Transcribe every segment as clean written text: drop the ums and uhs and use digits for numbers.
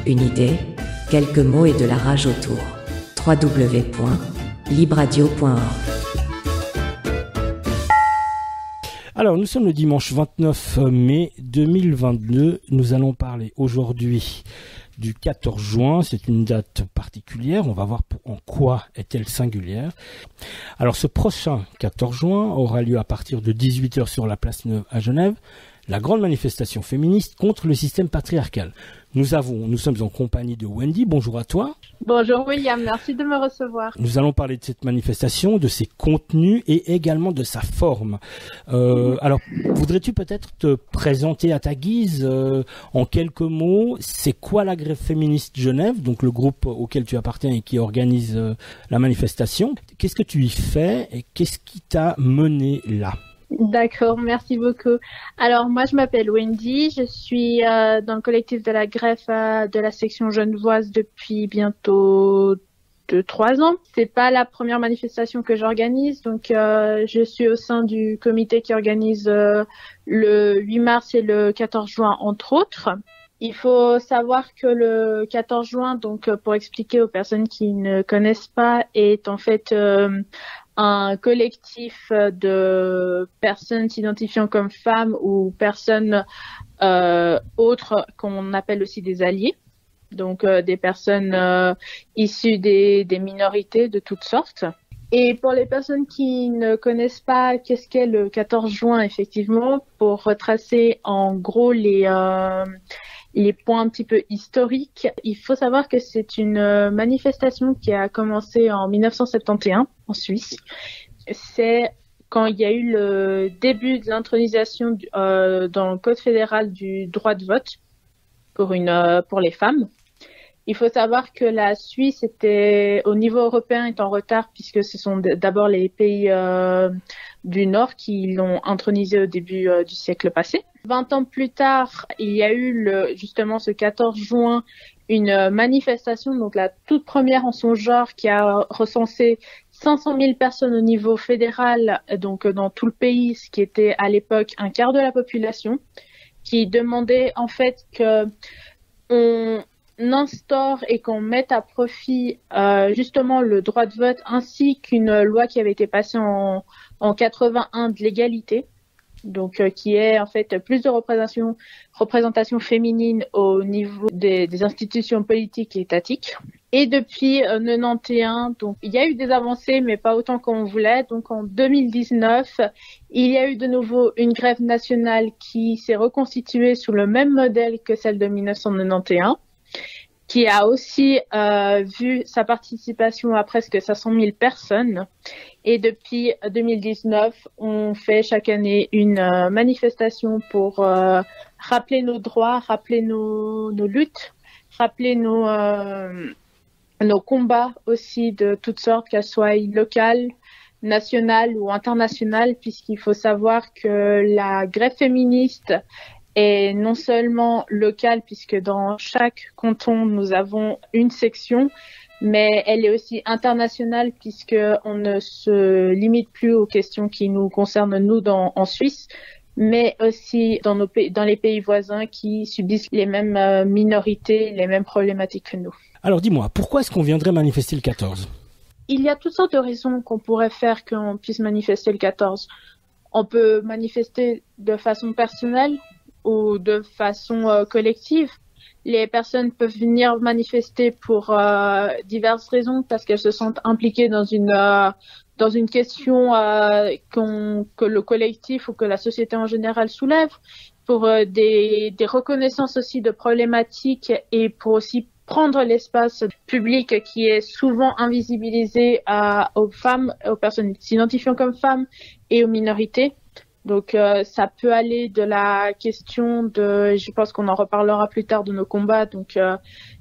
une idée, quelques mots et de la rage autour. www.libradio.org. Alors, nous sommes le dimanche 29 mai 2022. Nous allons parler aujourd'hui du 14 juin. C'est une date particulière. On va voir en quoi est-elle singulière. Alors, ce prochain 14 juin aura lieu à partir de 18h sur la Place Neuve à Genève, la grande manifestation féministe contre le système patriarcal. Nous sommes en compagnie de Wendy. Bonjour à toi. Bonjour William, merci de me recevoir. Nous allons parler de cette manifestation, de ses contenus et également de sa forme. Alors, voudrais-tu peut-être te présenter à ta guise en quelques mots? C'est quoi la Grève féministe Genève, donc le groupe auquel tu appartiens et qui organise la manifestation? Qu'est-ce que tu y fais et qu'est-ce qui t'a mené là? D'accord, merci beaucoup. Alors moi je m'appelle Wendy, je suis dans le collectif de la greffe de la section genevoise depuis bientôt 3 ans. C'est pas la première manifestation que j'organise, donc je suis au sein du comité qui organise le 8 mars et le 14 juin entre autres. Il faut savoir que le 14 juin, donc pour expliquer aux personnes qui ne connaissent pas, est en fait un collectif de personnes s'identifiant comme femmes ou personnes autres qu'on appelle aussi des alliés. Donc des personnes issues des minorités de toutes sortes. Et pour les personnes qui ne connaissent pas qu'est-ce qu'est le 14 juin, effectivement, pour retracer en gros les points un petit peu historiques, il faut savoir que c'est une manifestation qui a commencé en 1971 en Suisse. C'est quand il y a eu le début de l'intronisation dans le Code fédéral du droit de vote pour les femmes. Il faut savoir que la Suisse était, au niveau européen, est en retard puisque ce sont d'abord les pays du Nord qui l'ont intronisé au début du siècle passé. 20 ans plus tard, il y a eu justement ce 14 juin une manifestation, donc la toute première en son genre, qui a recensé 500 000 personnes au niveau fédéral, donc dans tout le pays, ce qui était à l'époque un quart de la population, qui demandait en fait que on instaure et qu'on mette à profit justement le droit de vote ainsi qu'une loi qui avait été passée en 81 de l'égalité, donc qui est en fait plus de représentation féminine au niveau des institutions politiques et étatiques. Et depuis 91, donc il y a eu des avancées, mais pas autant qu'on voulait. Donc en 2019, il y a eu de nouveau une grève nationale qui s'est reconstituée sous le même modèle que celle de 1991. Qui a aussi vu sa participation à presque 500 000 personnes. Et depuis 2019, on fait chaque année une manifestation pour rappeler nos droits, rappeler nos luttes, rappeler nos combats aussi de toutes sortes, qu'elles soient locales, nationales ou internationales, puisqu'il faut savoir que la grève féministe est non seulement locale, puisque dans chaque canton, nous avons une section, mais elle est aussi internationale, puisqu'on ne se limite plus aux questions qui nous concernent, nous, en Suisse, mais aussi dans les pays voisins qui subissent les mêmes minorités, les mêmes problématiques que nous. Alors dis-moi, pourquoi est-ce qu'on viendrait manifester le 14 ? Il y a toutes sortes de raisons qu'on pourrait faire qu'on puisse manifester le 14. On peut manifester de façon personnelle, ou de façon collective. Les personnes peuvent venir manifester pour diverses raisons, parce qu'elles se sentent impliquées dans une question que le collectif ou que la société en général soulève, pour des reconnaissances aussi de problématiques et pour aussi prendre l'espace public qui est souvent invisibilisé aux femmes, aux personnes s'identifiant comme femmes et aux minorités. Donc ça peut aller de la question je pense qu'on en reparlera plus tard de nos combats, donc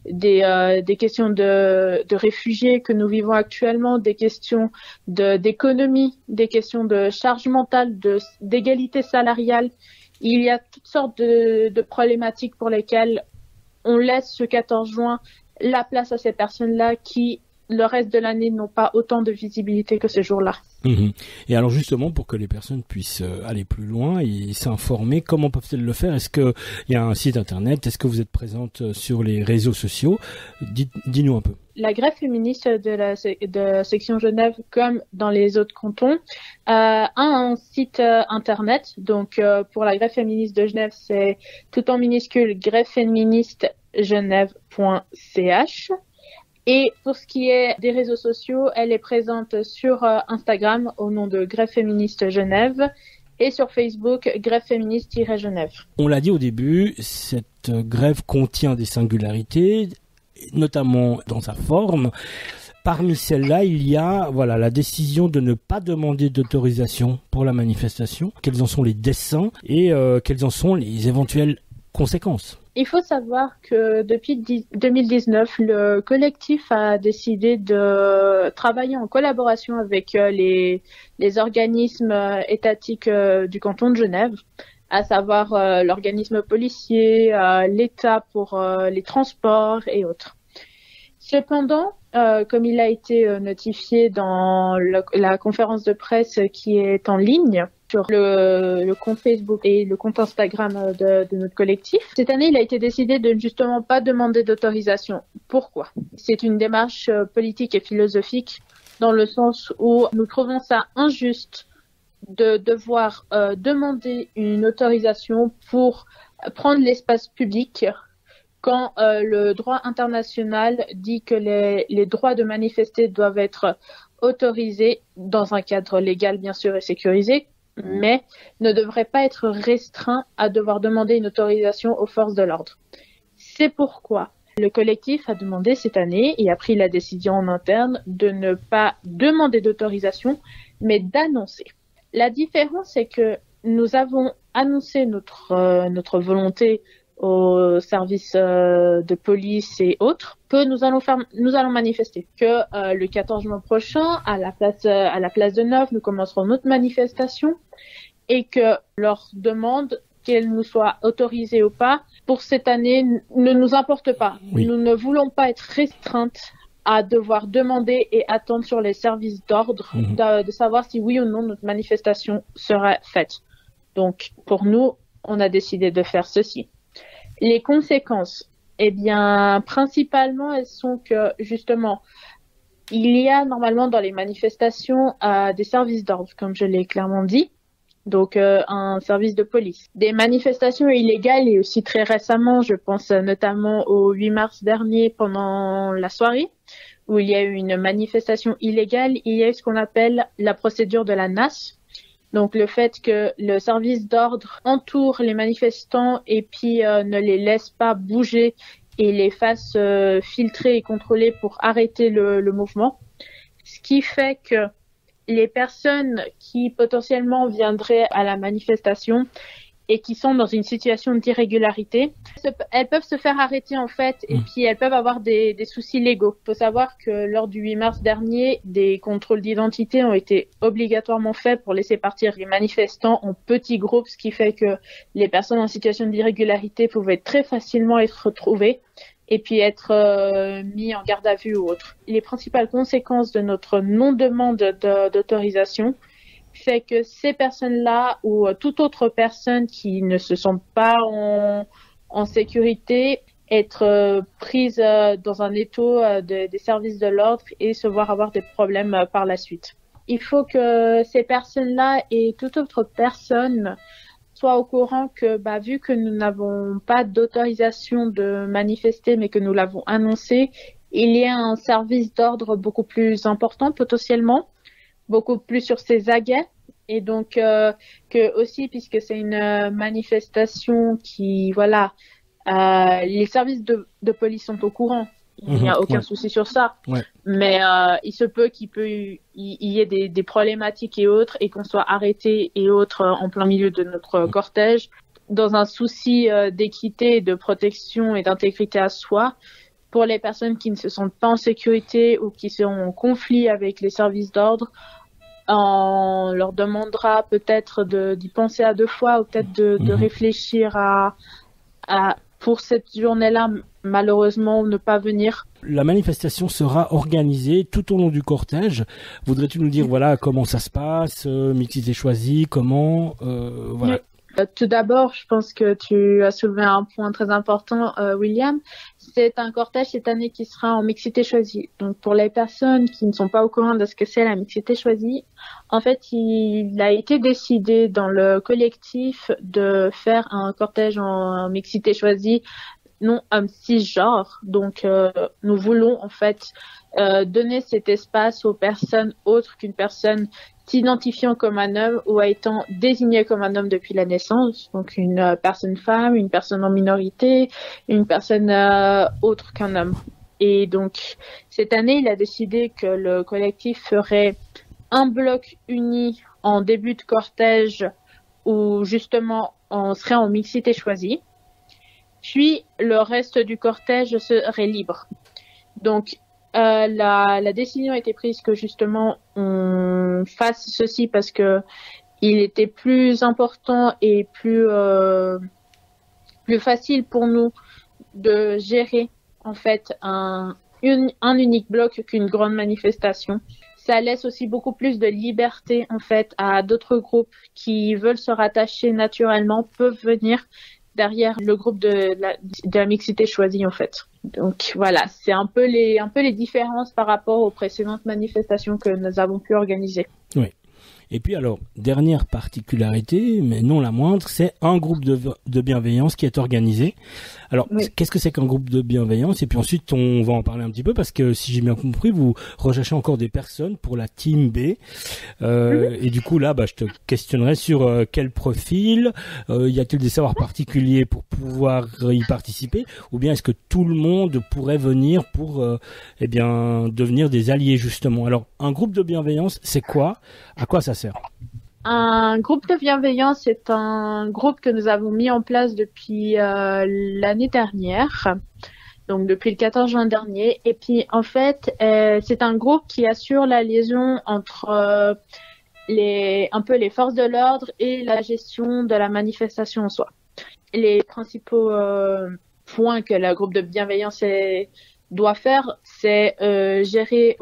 des questions de réfugiés que nous vivons actuellement, des questions d'économie, des questions de charge mentale, d'égalité salariale. Il y a toutes sortes de problématiques pour lesquelles on laisse ce 14 juin la place à ces personnes-là qui, le reste de l'année, n'ont pas autant de visibilité que ce jour-là. Mhm. Et alors justement, pour que les personnes puissent aller plus loin et s'informer, comment peuvent-elles le faire? Est-ce qu'il y a un site internet? Est-ce que vous êtes présente sur les réseaux sociaux? Dis-nous un peu. La greffe féministe de section Genève, comme dans les autres cantons, a un site internet. Donc pour la greffe féministe de Genève, c'est tout en minuscule greffefeministegenève.ch. Et pour ce qui est des réseaux sociaux, elle est présente sur Instagram au nom de Greffe Féministe Genève et sur Facebook Greffe Féministe-Genève. On l'a dit au début, cette grève contient des singularités, notamment dans sa forme. Parmi celles-là, il y a la décision de ne pas demander d'autorisation pour la manifestation. Quels en sont les desseins et quelles en sont les éventuelles conséquences? Il faut savoir que depuis 2019, le collectif a décidé de travailler en collaboration avec les organismes étatiques du canton de Genève, à savoir l'organisme policier, l'État pour les transports et autres. Cependant, comme il a été notifié dans la conférence de presse qui est en ligne, sur le compte Facebook et le compte Instagram de notre collectif. Cette année, il a été décidé de justement pas demander d'autorisation. Pourquoi? C'est une démarche politique et philosophique dans le sens où nous trouvons ça injuste de devoir demander une autorisation pour prendre l'espace public quand le droit international dit que les droits de manifester doivent être autorisés dans un cadre légal bien sûr et sécurisé, mais ne devrait pas être restreint à devoir demander une autorisation aux forces de l'ordre. C'est pourquoi le collectif a demandé cette année et a pris la décision en interne de ne pas demander d'autorisation, mais d'annoncer. La différence, c'est que nous avons annoncé notre volonté aux services de police et autres que nous allons manifester, que le 14 juin prochain à la place de Neuve nous commencerons notre manifestation et que leur demande qu'elle nous soit autorisée ou pas pour cette année ne nous importe pas. Oui. Nous ne voulons pas être restreintes à devoir demander et attendre sur les services d'ordre de savoir si oui ou non notre manifestation sera faite. Donc pour nous, on a décidé de faire ceci. Les conséquences, eh bien, principalement, elles sont que, justement, il y a normalement dans les manifestations des services d'ordre, comme je l'ai clairement dit, donc un service de police. Des manifestations illégales et aussi très récemment, je pense notamment au 8 mars dernier pendant la soirée, où il y a eu une manifestation illégale, il y a eu ce qu'on appelle la procédure de la NAS. Donc le fait que le service d'ordre entoure les manifestants et puis ne les laisse pas bouger et les fasse filtrer et contrôler pour arrêter le mouvement. Ce qui fait que les personnes qui potentiellement viendraient à la manifestation et qui sont dans une situation d'irrégularité, elles peuvent se faire arrêter en fait et puis elles peuvent avoir des soucis légaux. Il faut savoir que lors du 8 mars dernier, des contrôles d'identité ont été obligatoirement faits pour laisser partir les manifestants en petits groupes, ce qui fait que les personnes en situation d'irrégularité pouvaient très facilement être retrouvées et puis être mis en garde à vue ou autre. Les principales conséquences de notre non-demande d'autorisation fait que ces personnes-là ou toute autre personne qui ne se sentent pas en sécurité être prises dans un étau des services de l'ordre et se voir avoir des problèmes par la suite. Il faut que ces personnes-là et toute autre personne soient au courant que, vu que nous n'avons pas d'autorisation de manifester mais que nous l'avons annoncé, il y a un service d'ordre beaucoup plus important potentiellement, beaucoup plus sur ses aguets et donc que aussi puisque c'est une manifestation qui les services de police sont au courant, il n'y a aucun souci sur ça, mais il se peut qu'il y ait des problématiques et autres et qu'on soit arrêté et autres en plein milieu de notre cortège dans un souci d'équité, de protection et d'intégrité à soi. Pour les personnes qui ne se sentent pas en sécurité ou qui sont en conflit avec les services d'ordre, on leur demandera peut-être d'y penser à deux fois ou peut-être de réfléchir à pour cette journée-là, malheureusement ne pas venir. La manifestation sera organisée tout au long du cortège. Voudrais-tu nous dire voilà comment ça se passe, mixité choisie, comment voilà. Tout d'abord, je pense que tu as soulevé un point très important, William. C'est un cortège cette année qui sera en mixité choisie. Donc, pour les personnes qui ne sont pas au courant de ce que c'est la mixité choisie, en fait, il a été décidé dans le collectif de faire un cortège en mixité choisie, non homme cisgenre. Donc, nous voulons en fait donner cet espace aux personnes autres qu'une personne s'identifiant comme un homme ou étant désigné comme un homme depuis la naissance, donc une personne femme, une personne en minorité, une personne autre qu'un homme. Et donc, cette année, il a décidé que le collectif ferait un bloc uni en début de cortège où justement on serait en mixité choisie, puis le reste du cortège serait libre. Donc, la décision a été prise que justement on fasse ceci parce que il était plus important et plus facile pour nous de gérer en fait un unique bloc qu'une grande manifestation. Ça laisse aussi beaucoup plus de liberté en fait à d'autres groupes qui veulent se rattacher naturellement, peuvent venir derrière le groupe de la mixité choisie en fait. Donc voilà, c'est un peu les différences par rapport aux précédentes manifestations que nous avons pu organiser. Oui. Et puis alors, dernière particularité, mais non la moindre, c'est un groupe de bienveillance qui est organisé. Alors, oui. Qu'est-ce que c'est qu'un groupe de bienveillance? Et puis ensuite, on va en parler un petit peu parce que si j'ai bien compris, vous recherchez encore des personnes pour la team B. Et du coup, là, je te questionnerai sur quel profil, y a-t-il des savoirs particuliers pour pouvoir y participer? Ou bien est-ce que tout le monde pourrait venir pour devenir des alliés justement? Alors, un groupe de bienveillance, c'est quoi? À quoi ça sert? Un groupe de bienveillance, c'est un groupe que nous avons mis en place depuis l'année dernière, donc depuis le 14 juin dernier. Et puis en fait, c'est un groupe qui assure la liaison entre les forces de l'ordre et la gestion de la manifestation en soi. Les principaux points que le groupe de bienveillance doit faire, c'est gérer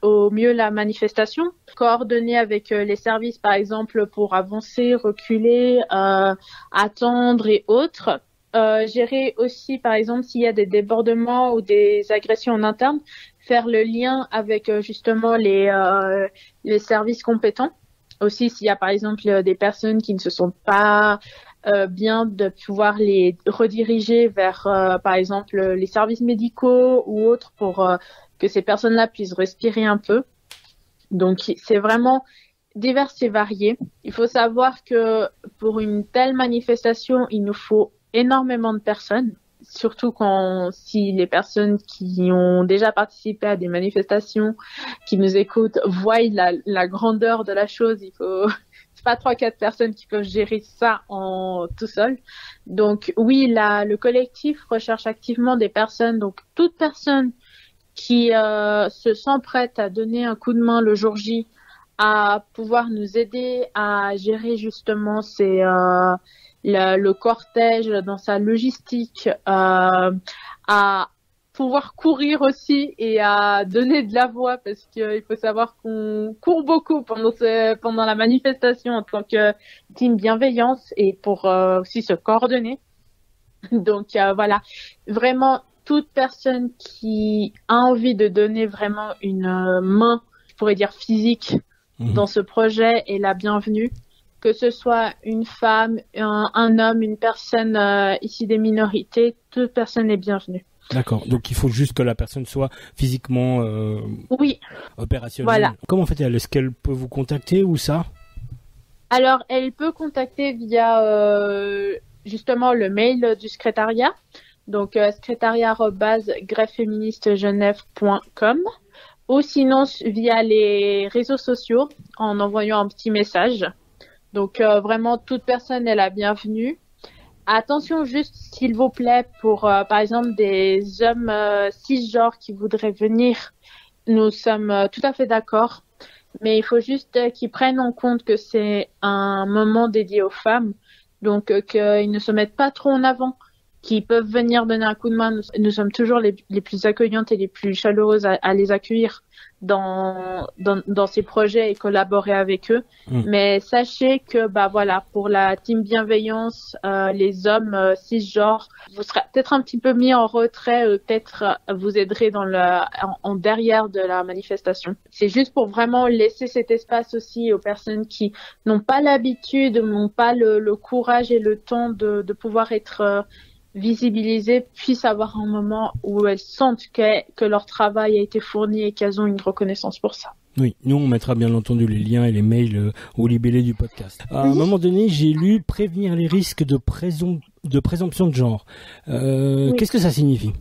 au mieux la manifestation, coordonner avec les services, par exemple, pour avancer, reculer, attendre et autres. Gérer aussi, par exemple, s'il y a des débordements ou des agressions en interne, faire le lien avec justement les services compétents. Aussi, s'il y a, par exemple, des personnes qui ne se sont pas bien de pouvoir les rediriger vers, par exemple, les services médicaux ou autres pour que ces personnes-là puissent respirer un peu. Donc, c'est vraiment divers et varié. Il faut savoir que pour une telle manifestation, il nous faut énormément de personnes, surtout si les personnes qui ont déjà participé à des manifestations, qui nous écoutent, voient la grandeur de la chose. C'est pas 3-4 personnes qui peuvent gérer ça tout seul. Donc oui, le collectif recherche activement des personnes, donc toute personne qui se sent prête à donner un coup de main le jour J, à pouvoir nous aider à gérer justement le cortège dans sa logistique, à pouvoir courir aussi et à donner de la voix parce qu'il faut savoir qu'on court beaucoup pendant la manifestation en tant que team bienveillance et pour aussi se coordonner. Donc voilà, vraiment toute personne qui a envie de donner vraiment une main, je pourrais dire physique, dans ce projet est la bienvenue. Que ce soit une femme, un homme, une personne issue des minorités, toute personne est bienvenue. D'accord, donc il faut juste que la personne soit physiquement oui. opérationnelle. Voilà. Comment fait-elle? Est-ce qu'elle peut vous contacter ou ça? Alors, elle peut contacter via justement le mail du secrétariat, donc secrétariat@greffefeministegenève.com, ou sinon via les réseaux sociaux en envoyant un petit message. Donc vraiment toute personne est la bienvenue. Attention juste s'il vous plaît pour par exemple des hommes cisgenres qui voudraient venir, nous sommes tout à fait d'accord, mais il faut juste qu'ils prennent en compte que c'est un moment dédié aux femmes, donc qu'ils ne se mettent pas trop en avant, qui peuvent venir donner un coup de main. Nous sommes toujours les plus accueillantes et les plus chaleureuses à les accueillir dans ces projets et collaborer avec eux. Mais sachez que, voilà, pour la team bienveillance, les hommes cisgenres, vous serez peut-être un petit peu mis en retrait, peut-être vous aiderez en derrière de la manifestation. C'est juste pour vraiment laisser cet espace aussi aux personnes qui n'ont pas l'habitude, n'ont pas le courage et le temps de pouvoir être visibilisées, puissent avoir un moment où elles sentent que leur travail a été fourni et qu'elles ont une reconnaissance pour ça. Oui, nous on mettra bien entendu les liens et les mails au libellé du podcast. À un moment donné, j'ai lu prévenir les risques de présomption de genre. Qu'est-ce que ça signifie ?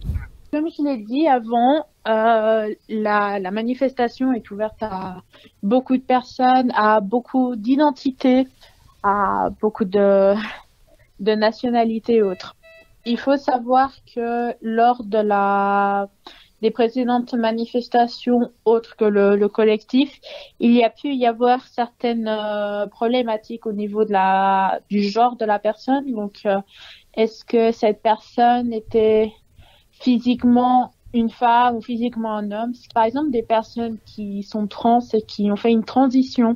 Comme je l'ai dit avant, la manifestation est ouverte à beaucoup de personnes, à beaucoup d'identités, à beaucoup de nationalités et autres. Il faut savoir que lors des précédentes manifestations autres que le collectif, il y a pu y avoir certaines problématiques au niveau du genre de la personne. Donc, est-ce que cette personne était physiquement une femme ou physiquement un homme? Par exemple, des personnes qui sont trans et qui ont fait une transition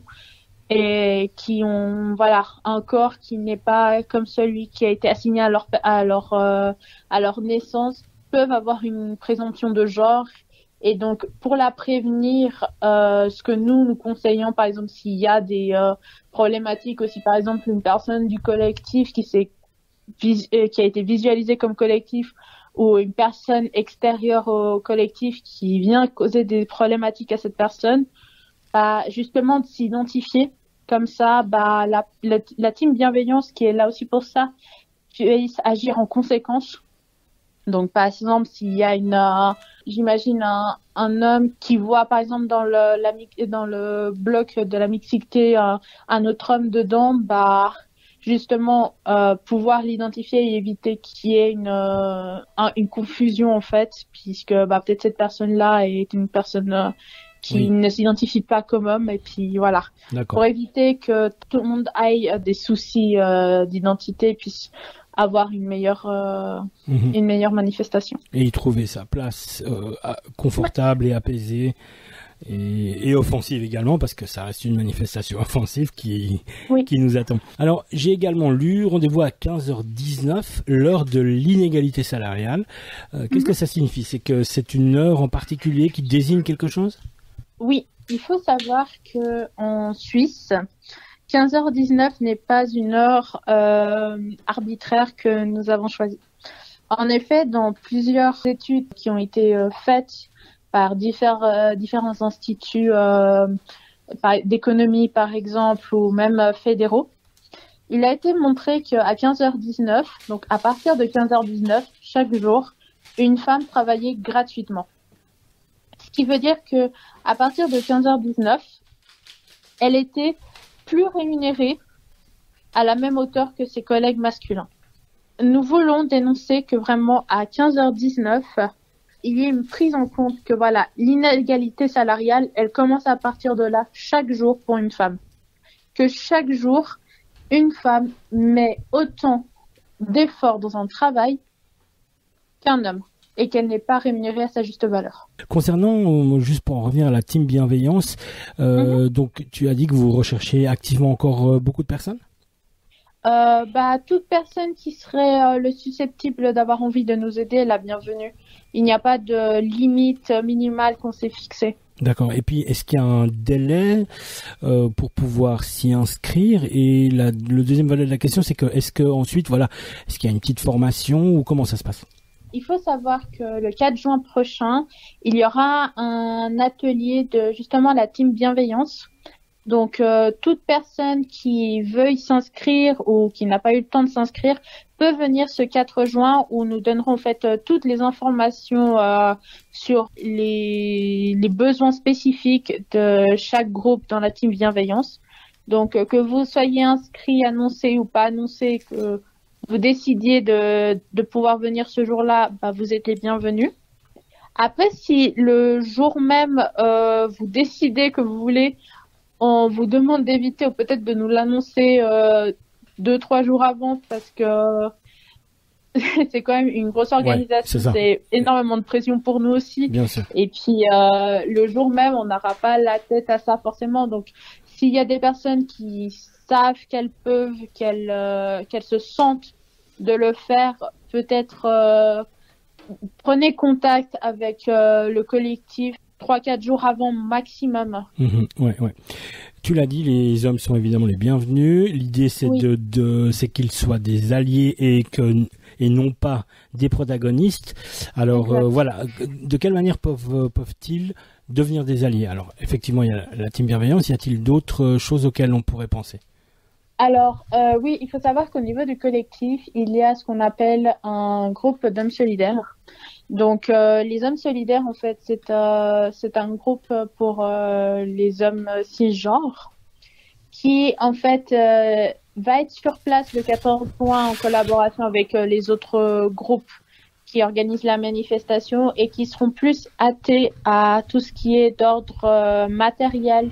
et qui ont un corps qui n'est pas comme celui qui a été assigné à leur naissance, peuvent avoir une présomption de genre. Et donc pour la prévenir, ce que nous conseillons, par exemple, s'il y a des problématiques aussi, par exemple une personne du collectif qui a été visualisée comme collectif, ou une personne extérieure au collectif qui vient causer des problématiques à cette personne, justement de s'identifier comme ça, la team bienveillance qui est là aussi pour ça puisse agir en conséquence. Donc par exemple, s'il y a j'imagine un homme qui voit par exemple dans le bloc de la mixité un autre homme dedans, justement pouvoir l'identifier et éviter qu'il y ait une confusion en fait, puisque peut-être cette personne-là est une personne qui ne s'identifie pas comme homme, et puis voilà. D'accord. Pour éviter que tout le monde aille des soucis d'identité et puisse avoir une meilleure manifestation. Et y trouver sa place confortable et apaisée. Et offensive également, parce que ça reste une manifestation offensive qui nous attend. Alors, j'ai également lu rendez-vous à 15h19, l'heure de l'inégalité salariale. Qu'est-ce que ça signifie ? C'est que c'est une heure en particulier qui désigne quelque chose ? Oui, il faut savoir que en Suisse, 15h19 n'est pas une heure arbitraire que nous avons choisie. En effet, dans plusieurs études qui ont été faites par différents instituts d'économie, par exemple, ou même fédéraux, il a été montré qu'à 15h19, donc à partir de 15h19, chaque jour, une femme travaillait gratuitement. Ce qui veut dire que à partir de 15h19, elle était plus rémunérée à la même hauteur que ses collègues masculins. Nous voulons dénoncer que vraiment à 15h19, il y a une prise en compte que l'inégalité salariale, elle commence à partir de là chaque jour pour une femme. Que chaque jour, une femme met autant d'efforts dans un travail qu'un homme et qu'elle n'est pas rémunérée à sa juste valeur. Concernant, juste pour en revenir à la team bienveillance, donc tu as dit que vous recherchez activement encore beaucoup de personnes ? Toute personne qui serait susceptible d'avoir envie de nous aider est la bienvenue. Il n'y a pas de limite minimale qu'on s'est fixée. D'accord. Et puis, est-ce qu'il y a un délai pour pouvoir s'y inscrire ? Et le deuxième volet de la question, c'est que est-ce qu'il y a une petite formation ou comment ça se passe ? Il faut savoir que le 4 juin prochain, il y aura un atelier de justement la team bienveillance. Donc, toute personne qui veut y s'inscrire ou qui n'a pas eu le temps de s'inscrire peut venir ce 4 juin où nous donnerons en fait toutes les informations sur les besoins spécifiques de chaque groupe dans la team bienveillance. Donc, que vous soyez inscrit, annoncé ou pas annoncé, que vous décidiez de pouvoir venir ce jour-là, vous êtes les bienvenus. Après, si le jour même, vous décidez que vous voulez, on vous demande d'éviter ou peut-être de nous l'annoncer 2-3 jours avant parce que c'est quand même une grosse organisation. Ouais, c'est énormément de pression pour nous aussi. Bien sûr. Et puis, le jour même, on n'aura pas la tête à ça forcément. Donc, s'il y a des personnes qui savent qu'elles peuvent, qu'elles se sentent de le faire, peut-être prenez contact avec le collectif 3-4 jours avant maximum. Ouais. Tu l'as dit, les hommes sont évidemment les bienvenus. L'idée, c'est c'est qu'ils soient des alliés et non pas des protagonistes. Alors voilà, de quelle manière peuvent-ils devenir des alliés? Alors effectivement, il y a la team bienveillance. Y a-t-il d'autres choses auxquelles on pourrait penser? Alors oui, il faut savoir qu'au niveau du collectif, il y a ce qu'on appelle un groupe d'hommes solidaires. Donc les hommes solidaires, en fait, c'est un groupe pour les hommes cisgenres qui, en fait, va être sur place le 14 juin en collaboration avec les autres groupes qui organisent la manifestation et qui seront plus attelés à tout ce qui est d'ordre matériel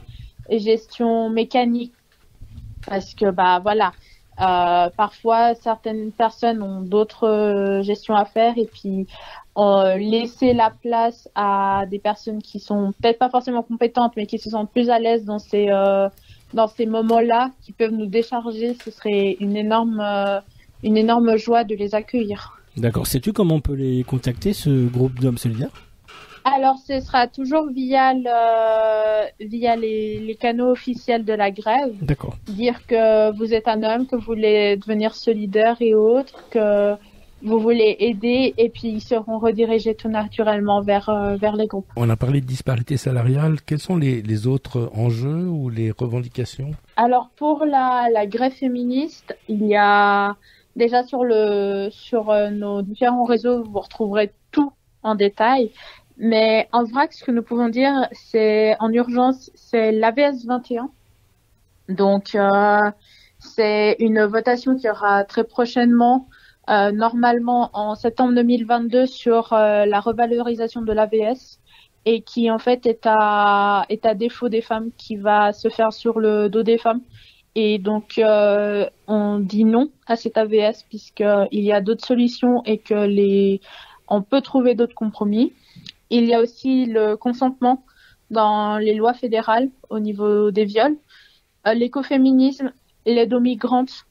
et gestion mécanique. Parce que, parfois, certaines personnes ont d'autres gestions à faire et puis laisser la place à des personnes qui sont peut-être pas forcément compétentes, mais qui se sentent plus à l'aise dans ces moments-là, qui peuvent nous décharger, ce serait une énorme joie de les accueillir. D'accord. Sais-tu comment on peut les contacter, ce groupe d'hommes solidaires? Alors, ce sera toujours via les canaux officiels de la grève. D'accord. Dire que vous êtes un homme, que vous voulez devenir solidaire et autres, que vous voulez aider, et puis ils seront redirigés tout naturellement vers les groupes. On a parlé de disparité salariale. Quels sont les autres enjeux ou les revendications? Alors, pour la grève féministe, il y a déjà sur nos différents réseaux, vous retrouverez tout en détail. Mais en vrac, ce que nous pouvons dire, c'est en urgence, c'est l'AVS 21. Donc, c'est une votation qui aura très prochainement, normalement en septembre 2022, sur la revalorisation de l'AVS et qui en fait est à défaut des femmes, qui va se faire sur le dos des femmes. Et donc, on dit non à cette AVS puisqu'il y a d'autres solutions et que on peut trouver d'autres compromis. Il y a aussi le consentement dans les lois fédérales au niveau des viols, l'écoféminisme, l'aide aux migrantes,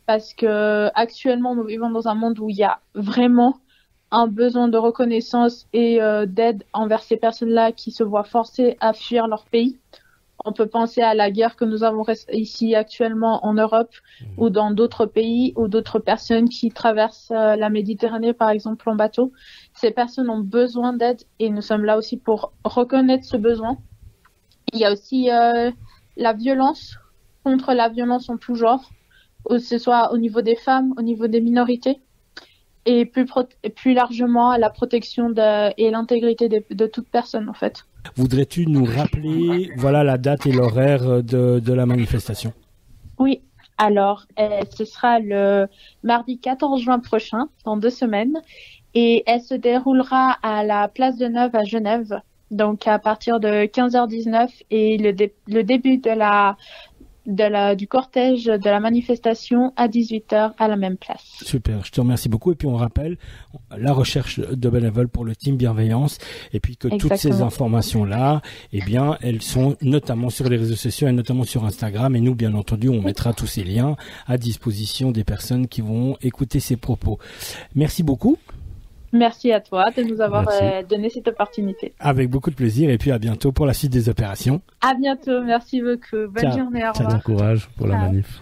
parce que actuellement nous vivons dans un monde où il y a vraiment un besoin de reconnaissance et d'aide envers ces personnes-là qui se voient forcées à fuir leur pays. On peut penser à la guerre que nous avons ici actuellement en Europe ou dans d'autres pays ou d'autres personnes qui traversent la Méditerranée, par exemple, en bateau. Ces personnes ont besoin d'aide et nous sommes là aussi pour reconnaître ce besoin. Il y a aussi la violence, contre la violence en tout genre, que ce soit au niveau des femmes, au niveau des minorités et plus largement à la protection et l'intégrité de toute personne, en fait. Voudrais-tu nous rappeler la date et l'horaire de la manifestation? Oui, alors ce sera le mardi 14 juin prochain, dans 2 semaines, et elle se déroulera à la place de Neuve à Genève, donc à partir de 15h19 et le début du cortège de la manifestation à 18h à la même place. Super, je te remercie beaucoup. Et puis on rappelle la recherche de bénévoles pour le team bienveillance et puis que toutes ces informations-là, elles sont notamment sur les réseaux sociaux et notamment sur Instagram. Et nous, bien entendu, on mettra tous ces liens à disposition des personnes qui vont écouter ces propos. Merci beaucoup. Merci à toi de nous avoir donné cette opportunité. Avec beaucoup de plaisir et puis à bientôt pour la suite des opérations. À bientôt, merci beaucoup. Bonne journée, au revoir. Bon courage pour la manif.